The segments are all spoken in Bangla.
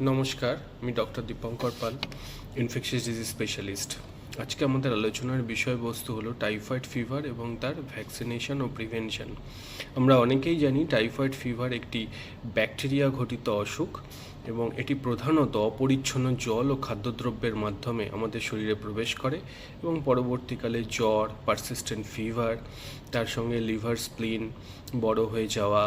নমস্কার, আমি ডক্টর দীপঙ্কর পাল, ইনফেকশাস ডিজিজ স্পেশালিস্ট। আজকে আমাদের আলোচনার বিষয়বস্তু হলো টাইফয়েড ফিভার এবং তার ভ্যাকসিনেশন ও প্রিভেনশন। আমরা অনেকেই জানি টাইফয়েড ফিভার একটি ব্যাকটেরিয়া ঘটিত অসুখ এবং এটি প্রধানত অপরিচ্ছন্ন জল ও খাদ্যদ্রব্যের মাধ্যমে আমাদের শরীরে প্রবেশ করে এবং পরবর্তীকালে জ্বর, পারসিস্টেন্ট ফিভার, তার সঙ্গে লিভার স্প্লিন, বড় হয়ে যাওয়া,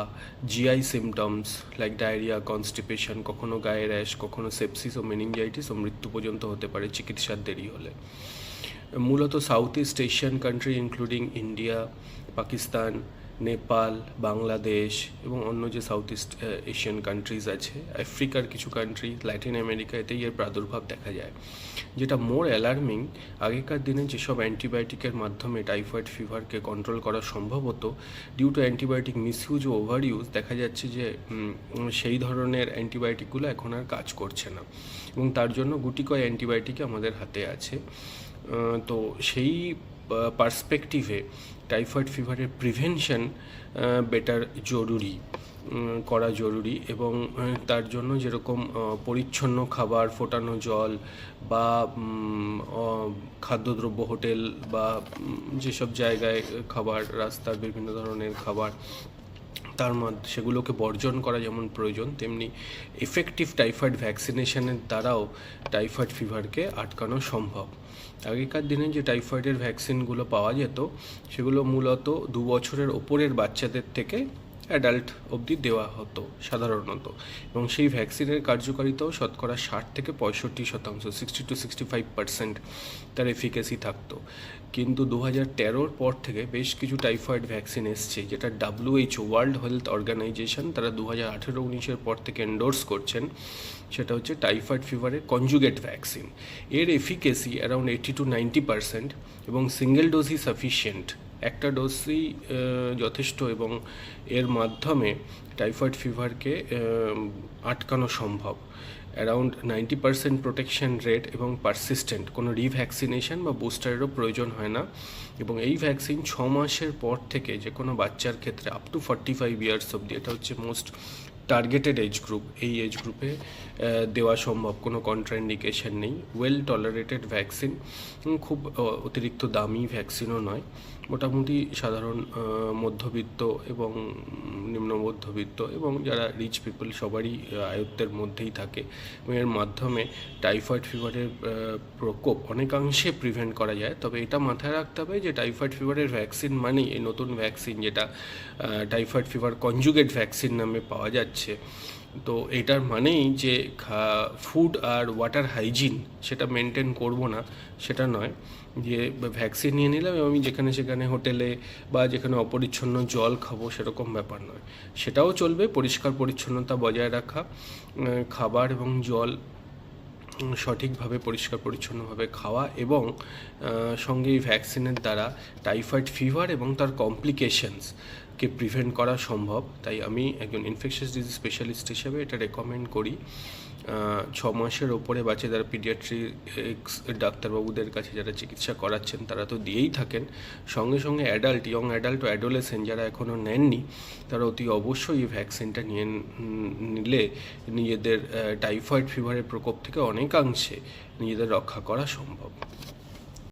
GI symptoms like diarrhoea, constipation, কখনো গায়ে র্যাশ, কখনো সেপসিস ও মেনিনজাইটিস ও মৃত্যু পর্যন্ত হতে পারে চিকিৎসার দেরি হলে। মূলত south east Asian country including India, Pakistan, Nepal, Bangladesh এবং অন্য যে সাউথ ইস্ট এশিয়ান কান্ট্রিজ আছে, আফ্রিকার কিছু কান্ট্রি, ল্যাটিন আমেরিকাতেই এর প্রাদুর্ভাব দেখা যায়। যেটা মোর অ্যালার্মিং, আগেকার দিনে যেসব অ্যান্টিবায়োটিকের মাধ্যমে টাইফয়েড ফিভারকে কন্ট্রোল করা সম্ভব হতো, ডিউ টু অ্যান্টিবায়োটিক মিসইউজ ও ওভার ইউজ দেখা যাচ্ছে যে সেই ধরনের অ্যান্টিবায়োটিকগুলো এখন আর কাজ করছে না এবং তার জন্য গুটি কয় অ্যান্টিবায়োটিক আমাদের হাতে আছে। তো সেই পার্সপেক্টিভে টাইফয়েড ফিভারের প্রিভেনশন বেটার জরুরি, করা জরুরি এবং তার জন্য যেরকম পরিচ্ছন্ন খাবার, ফোটানো জল বা খাদ্যদ্রব্য হোটেল বা যেসব জায়গায় খাবার, রাস্তার বিভিন্ন ধরনের খাবার, তার মধ্যে সেগুলোকে বর্জন করা যেমন প্রয়োজন, তেমনি এফেক্টিভ টাইফয়েড ভ্যাকসিনেশনের দ্বারাও টাইফয়েড ফিভারকে আটকানো সম্ভব। আগেকার দিনে যে টাইফয়েডের ভ্যাকসিনগুলো পাওয়া যেত সেগুলো মূলত 2 বছরের ওপরের বাচ্চাদের থেকে অ্যাডাল্ট অবধি দেওয়া হতো সাধারণত, এবং সেই ভ্যাকসিনের কার্যকারিতাও শতকরা 60-65%, 60-65% তার এফিকেসি থাকতো। কিন্তু 2013 পর থেকে বেশ কিছু টাইফয়েড ভ্যাকসিন এসছে, যেটা WHO ওয়ার্ল্ড হেলথ অর্গানাইজেশন তারা 2018-19 পর থেকে এন্ডোর্স করছেন। সেটা হচ্ছে টাইফয়েড ফিভারের কনজুগেট ভ্যাকসিন। এর এফিকেসি অ্যারাউন্ড 80-90% এবং সিঙ্গেল ডোজই সাফিসিয়েন্ট, একটা ডোজই যথেষ্ট এবং এর মাধ্যমে টাইফয়েড ফিভারকে আটকানো সম্ভব। অ্যারাউন্ড 90% প্রোটেকশন রেট এবং পারসিস্টেন্ট, কোনো রিভ্যাকসিনেশন বা বুস্টারেরও প্রয়োজন হয় না এবং এই ভ্যাকসিন 6 মাসের পর থেকে যে কোনো বাচ্চার ক্ষেত্রে আপ টু 45 ইয়ার্স অবধি, এটা হচ্ছে মোস্ট টার্গেটেড এজ গ্রুপ, এই এজ গ্রুপে দেওয়া সম্ভব, কোনো কন্ট্রাইন্ডিকেশন নেই। ওয়েল টলারেটেড ভ্যাকসিন, খুব অতিরিক্ত দামি ভ্যাকসিনও নয়, মোটামুটি সাধারণ মধ্যবিত্ত এবং নিম্ন মধ্যবিত্ত এবং যারা রিচ পিপল সবারই আয়ত্তের মধ্যেই থাকে এবং এর মাধ্যমে টাইফয়েড ফিভারের প্রকোপ অনেকাংশে প্রিভেন্ট করা যায়। তবে এটা মাথায় রাখতে হবে যে টাইফয়েড ফিভারের ভ্যাকসিন মানেই এই নতুন ভ্যাকসিন যেটা টাইফয়েড ফিভার কনজুগেট ভ্যাকসিন নামে পাওয়া যাচ্ছে, তো এটার মানেই যে ফুড আর ওয়াটার হাইজিন সেটা মেনটেন করব না, সেটা নয়। যে ভ্যাকসিন নিয়ে নিলাম এবং আমি যেখানে সেখানে হোটেলে বা যেখানে অপরিচ্ছন্ন জল খাবো সেরকম ব্যাপার নয়, সেটাও চলবে। পরিষ্কার পরিচ্ছন্নতা বজায় রাখা, খাবার এবং জল সঠিকভাবে পরিষ্কার পরিচ্ছন্নভাবে খাওয়া এবং সঙ্গে এই ভ্যাকসিনের দ্বারা টাইফয়েড ফিভার এবং তার কমপ্লিকেশনসকে প্রিভেন্ট করা সম্ভব। তাই আমি একজন ইনফেকশাস ডিজিজ স্পেশালিস্ট হিসেবে এটা রেকমেন্ড করি। 6 মাসের ওপরে বাচ্চা যারা পিডিয়াট্রিক্স ডাক্তারবাবুদের কাছে যারা চিকিৎসা করাচ্ছেন তারা তো দিয়েই থাকেন, সঙ্গে সঙ্গে অ্যাডাল্ট, ইয়ং অ্যাডাল্ট ও অ্যাডোলেসেন্ট যারা এখনও নেননি তারা অতি অবশ্যই এই ভ্যাকসিনটা নিলে নিজেদের টাইফয়েড ফিভারের প্রকোপ থেকে অনেকাংশে নিজেদের রক্ষা করা সম্ভব।